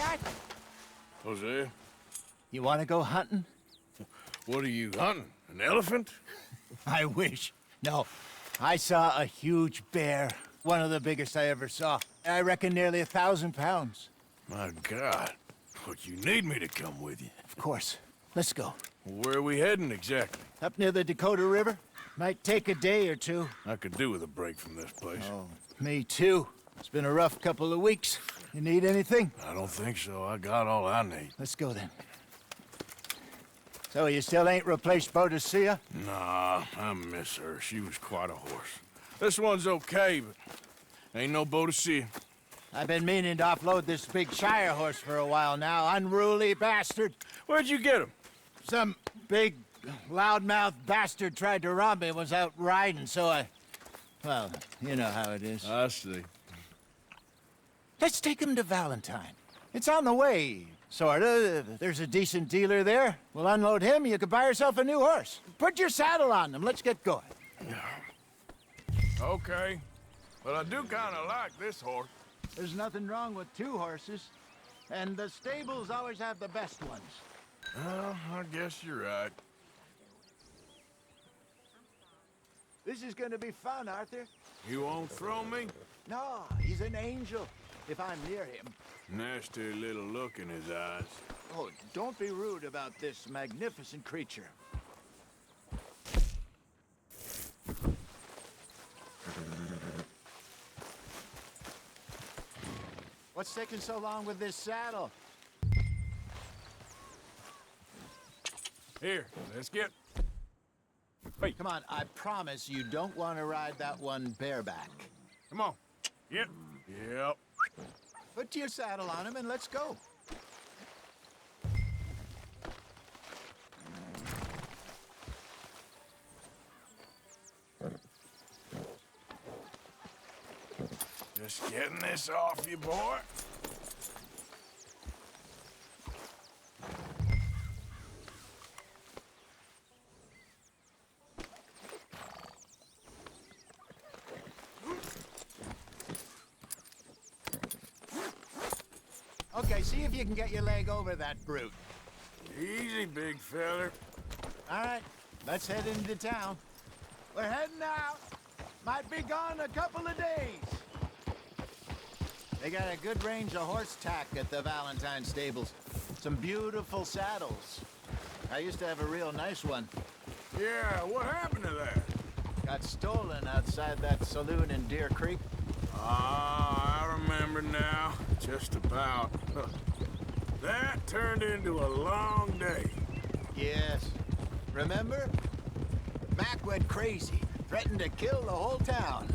Arthur. Jose, You want to go hunting? what are you hunting? An elephant? I wish. No, I saw a huge bear. One of the biggest I ever saw. I reckon nearly 1,000 pounds. My God. But you need me to come with you. Of course. Let's go. Where are we heading exactly? Up near the Dakota River. Might take a day or two. I could do with a break from this place. Oh, me too. It's been a rough couple of weeks. You need anything? I don't think so. I got all I need. Let's go then. So you still ain't replaced Boadicea? Nah, I miss her. She was quite a horse. This one's okay, but ain't no Boadicea. I've been meaning to offload this big Shire horse for a while now. Unruly bastard. Where'd you get him? Some big, loudmouth bastard tried to rob me and was out riding, so I... Well, you know how it is. I see. Let's take him to Valentine. It's on the way, sorta. There's a decent dealer there. We'll unload him, you could buy yourself a new horse. Put your saddle on him, let's get going. Okay. But I do kind of like this horse. There's nothing wrong with two horses, and the stables always have the best ones. Well, I guess you're right. This is gonna be fun, Arthur. You won't throw me? No, he's an angel, if I'm near him. Nasty little look in his eyes. Oh, don't be rude about this magnificent creature. What's taking so long with this saddle? Here, let's get... Wait, come on, I promise you don't want to ride that one bareback. Come on. Yep. Yep. Put your saddle on him and let's go. Just getting this off you, boy. Okay, see if you can get your leg over that brute. Easy, big feller. All right, let's head into town. We're heading out. Might be gone a couple of days. They got a good range of horse tack at the Valentine stables. Some beautiful saddles. I used to have a real nice one. Yeah, what happened to that? Got stolen outside that saloon in Deer Creek. Ah, I remember now. Just about. That turned into a long day. Yes. Remember? Mac went crazy, threatened to kill the whole town.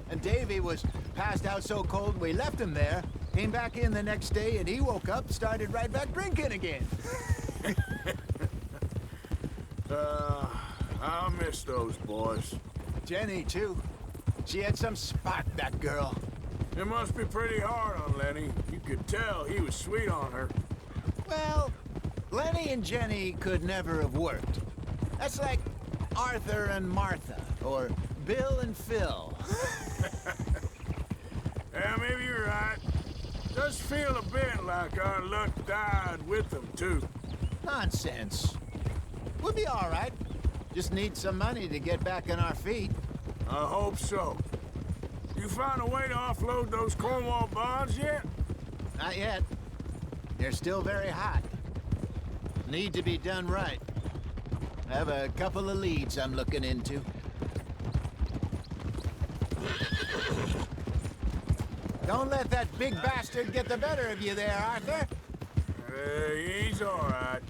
And Davy was passed out so cold we left him there, came back in the next day, and he woke up, started right back drinking again. I miss those boys. Jenny, too. She had some spot, that girl. It must be pretty hard on Lenny. You could tell he was sweet on her. Well, Lenny and Jenny could never have worked. That's like Arthur and Martha, or Bill and Phil. Yeah, maybe you're right. Does feel a bit like our luck died with them, too. Nonsense. We'll be all right. Just need some money to get back on our feet. I hope so. You found a way to offload those Cornwall bonds yet? Not yet. They're still very hot. Need to be done right. I have a couple of leads I'm looking into. Don't let that big bastard get the better of you there, Arthur. He's all right.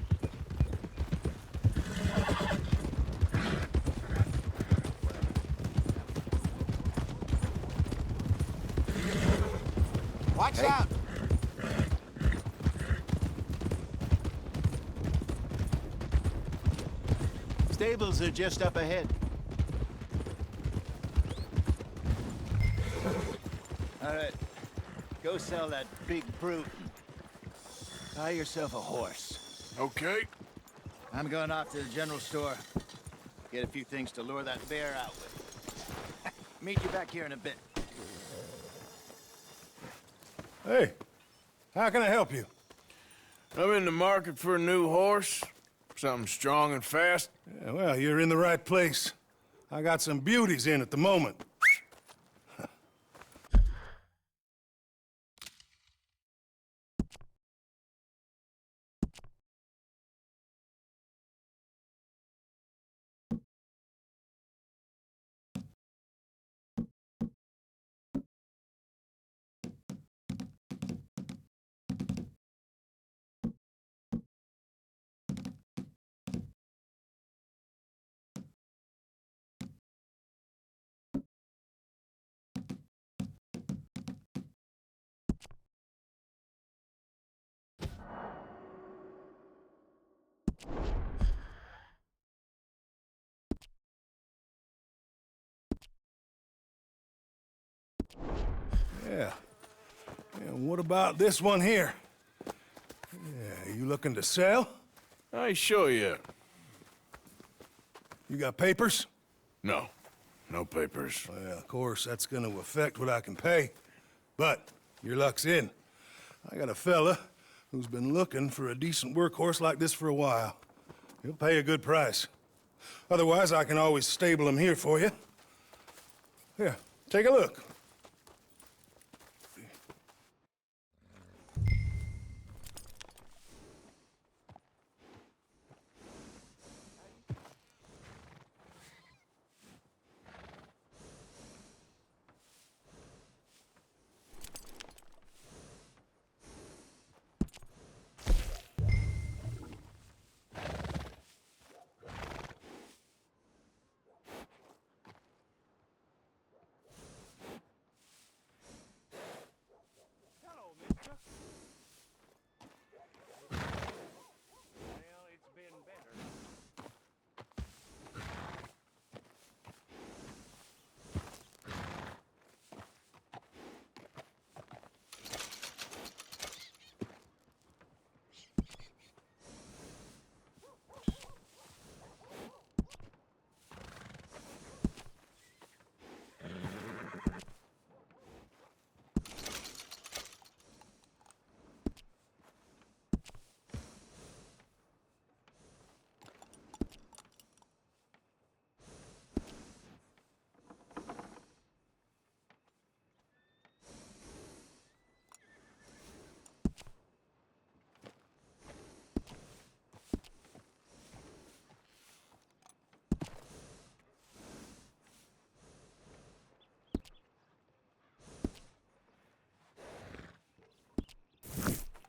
Watch out! Stables are just up ahead. All right, go sell that big brute. Buy yourself a horse. Okay. I'm going off to the general store. Get a few things to lure that bear out with. Meet you back here in a bit. Hey, How can I help you? I'm in the market for a new horse. Something strong and fast. Yeah, well, you're in the right place. I got some beauties in at the moment. Yeah. And what about this one here? Yeah, you looking to sell? I show you. You got papers? No. No papers. Well, of course, that's gonna affect what I can pay. But your luck's in. I got a fella who's been looking for a decent workhorse like this for a while. He'll pay a good price. Otherwise, I can always stable him here for you. Here, take a look.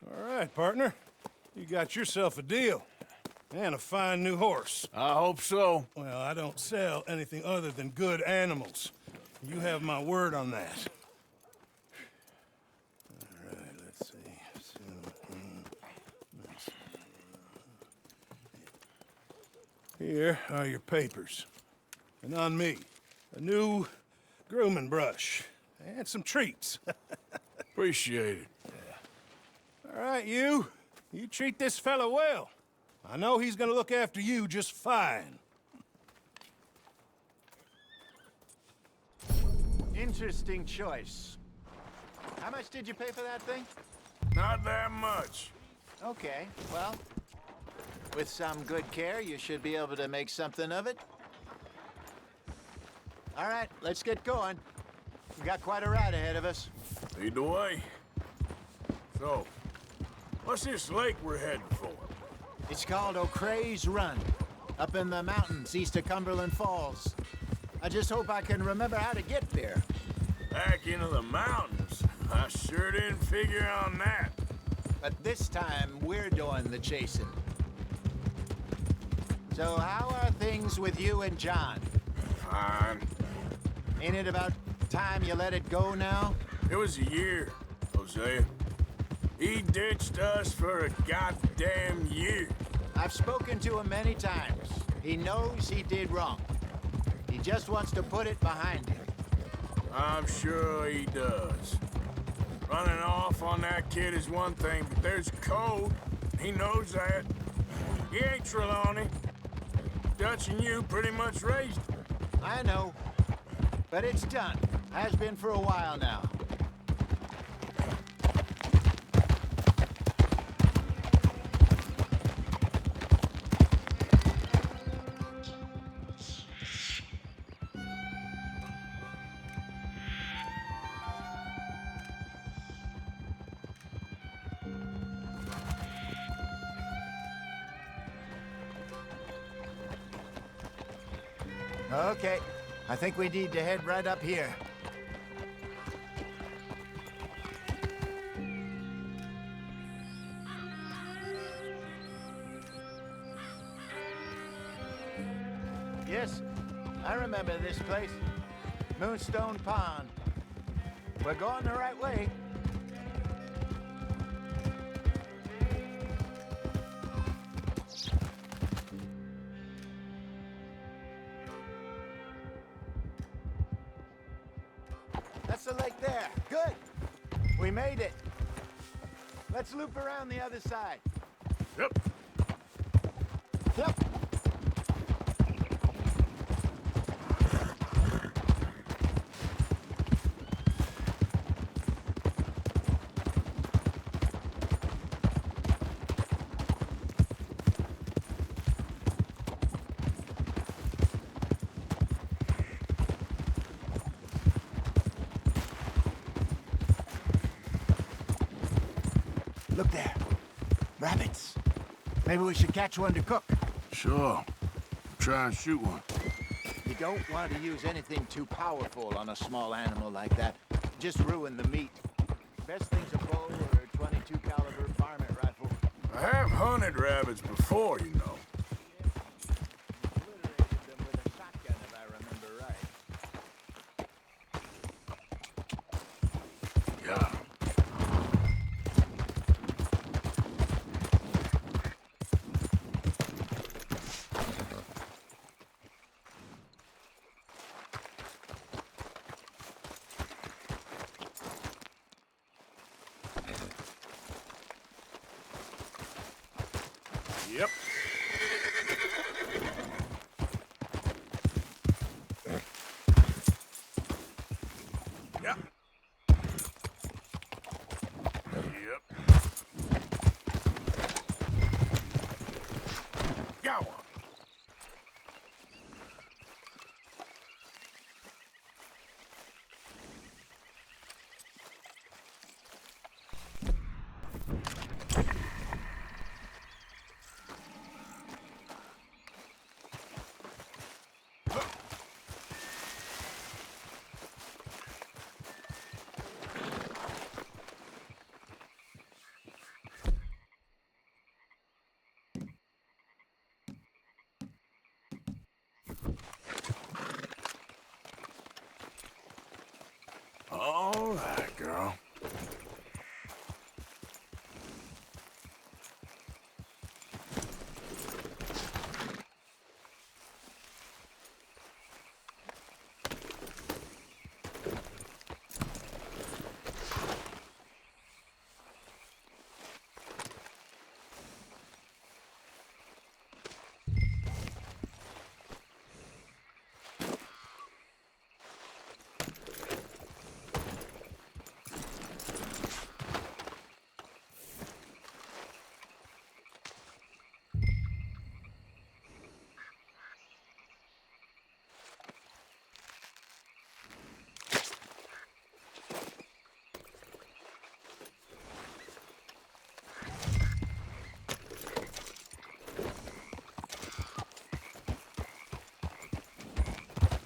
All right, partner. You got yourself a deal. And a fine new horse. I hope so. Well, I don't sell anything other than good animals. You have my word on that. All right, let's see. Here are your papers. And on me, a new grooming brush. And some treats. Appreciate it. All right, you. You treat this fella well. I know he's gonna look after you just fine. Interesting choice. How much did you pay for that thing? Not that much. Okay, well, with some good care, you should be able to make something of it. All right, let's get going. We got quite a ride ahead of us. Lead the way. So, what's this lake we're heading for? It's called O'Creagh's Run, up in the mountains east of Cumberland Falls. I just hope I can remember how to get there. Back into the mountains? I sure didn't figure on that. But this time, we're doing the chasing. So how are things with you and John? Fine. Ain't it about time you let it go now? It was a year, Hosea. He ditched us for a goddamn year. I've spoken to him many times. He knows he did wrong. He just wants to put it behind him. I'm sure he does. Running off on that kid is one thing, but there's code. He knows that. He ain't Trelawney. Dutch and you pretty much raised him. I know. But it's done. Has been for a while now. Okay, I think we need to head right up here. Yes, I remember this place. Moonstone Pond. We're going the right way. That's the lake there. Good. We made it. Let's loop around the other side. Yep. Yep. Look there. Rabbits. Maybe we should catch one to cook. Sure. Try and shoot one. You don't want to use anything too powerful on a small animal like that. Just ruin the meat. Best thing's a bow or a 22 caliber varmint rifle. I have hunted rabbits before, you know. Obliterated them with a shotgun, if I remember right. Yeah. Yep. Yep. Yep. Got one. All right, girl.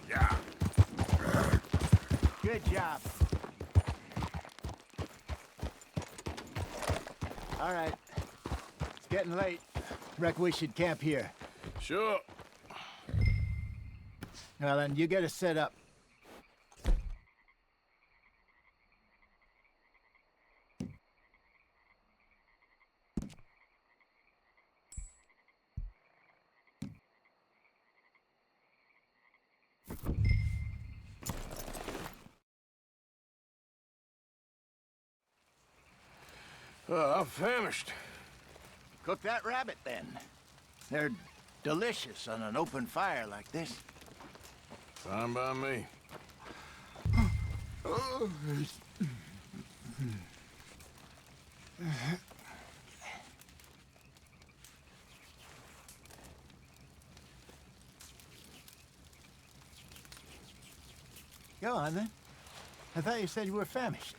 Yeah. Good job. All right. It's getting late. Reckon we should camp here. Sure. Well, then you get us set up. I'm famished. Cook that rabbit, then. They're delicious on an open fire like this. Fine by me. Go on, then. I thought you said you were famished.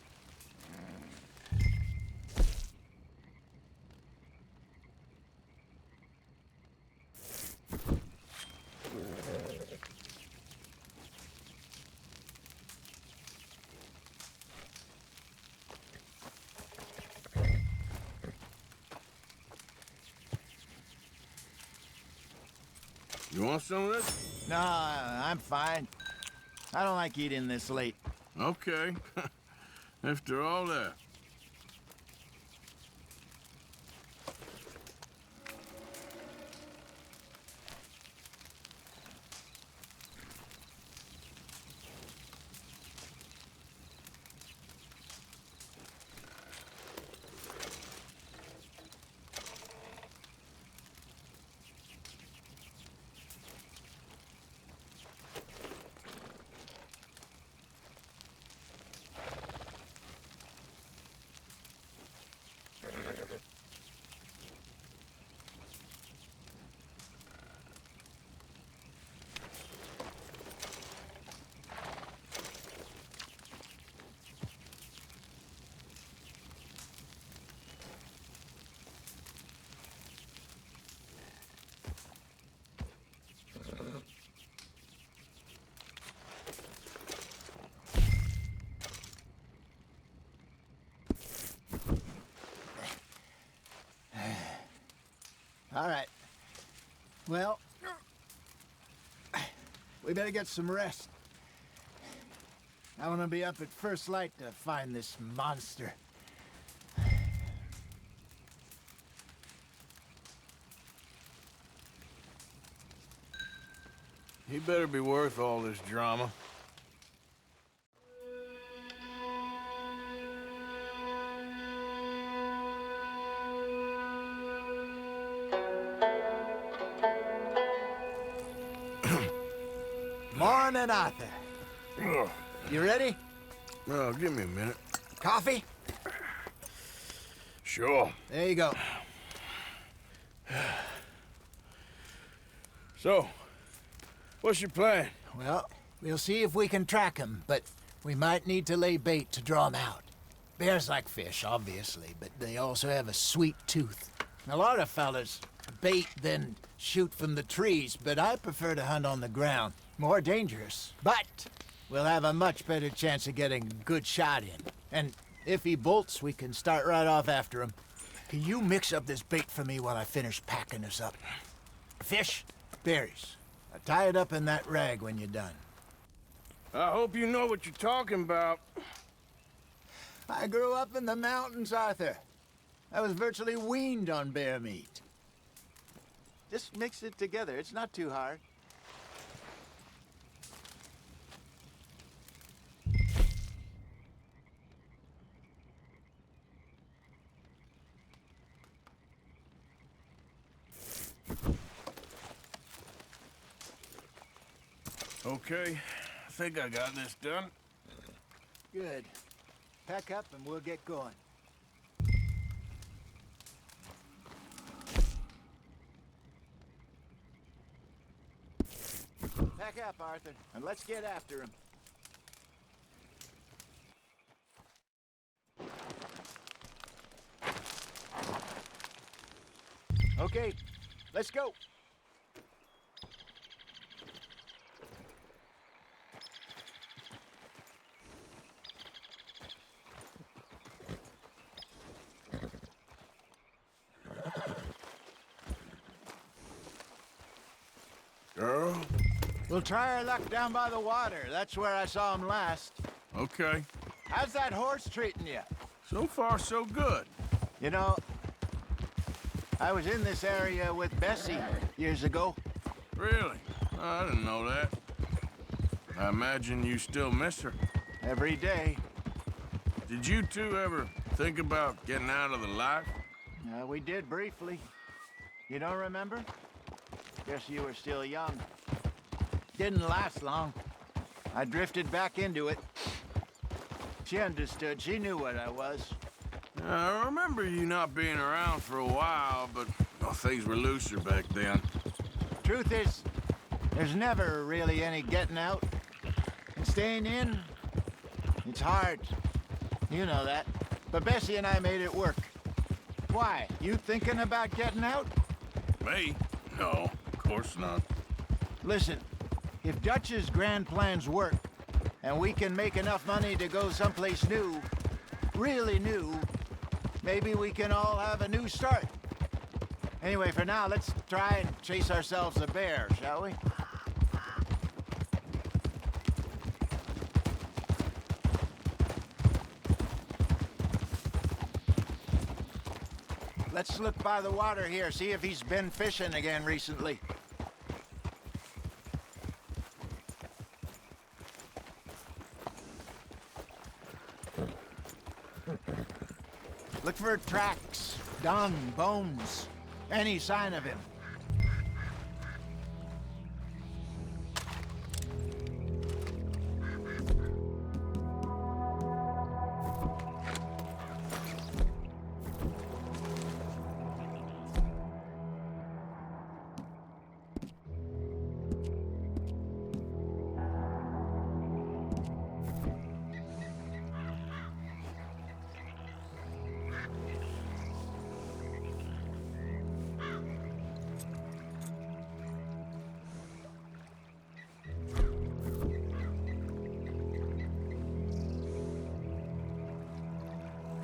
You want some of this? No, I'm fine. I don't like eating this late. Okay. After all that. All right. Well, we better get some rest. I want to be up at first light to find this monster. He better be worth all this drama. Morning, Arthur. Ugh. You ready? Well, give me a minute. Coffee? Sure. There you go. So, what's your plan? Well, we'll see if we can track him, but we might need to lay bait to draw him out. Bears like fish, obviously, but they also have a sweet tooth. A lot of fellas bait, then shoot from the trees, but I prefer to hunt on the ground. More dangerous, but we'll have a much better chance of getting a good shot in. And if he bolts, we can start right off after him. Can you mix up this bait for me while I finish packing this up? Fish, berries. Tie it up in that rag when you're done. I hope you know what you're talking about. I grew up in the mountains, Arthur. I was virtually weaned on bear meat. Just mix it together. It's not too hard. Okay, I think I got this done. Good. Pack up and we'll get going. Pack up, Arthur, and let's get after him. Okay, let's go. Girl? We'll try our luck down by the water. That's where I saw him last. Okay. How's that horse treating you? So far, so good. You know, I was in this area with Bessie years ago. Really? I didn't know that. I imagine you still miss her. Every day. Did you two ever think about getting out of the life? We did briefly. You don't remember? Guess you were still young. Didn't last long. I drifted back into it. She understood. She knew what I was. I remember you not being around for a while, but well, things were looser back then. Truth is, there's never really any getting out. And staying in, it's hard. You know that. But Bessie and I made it work. Why? You thinking about getting out? Me? No, of course not. Listen, if Dutch's grand plans work, and we can make enough money to go someplace new, really new, maybe we can all have a new start. Anyway, for now, let's try and chase ourselves a bear, shall we? Let's look by the water here, see if he's been fishing again recently. Look for tracks, dung, bones, any sign of him.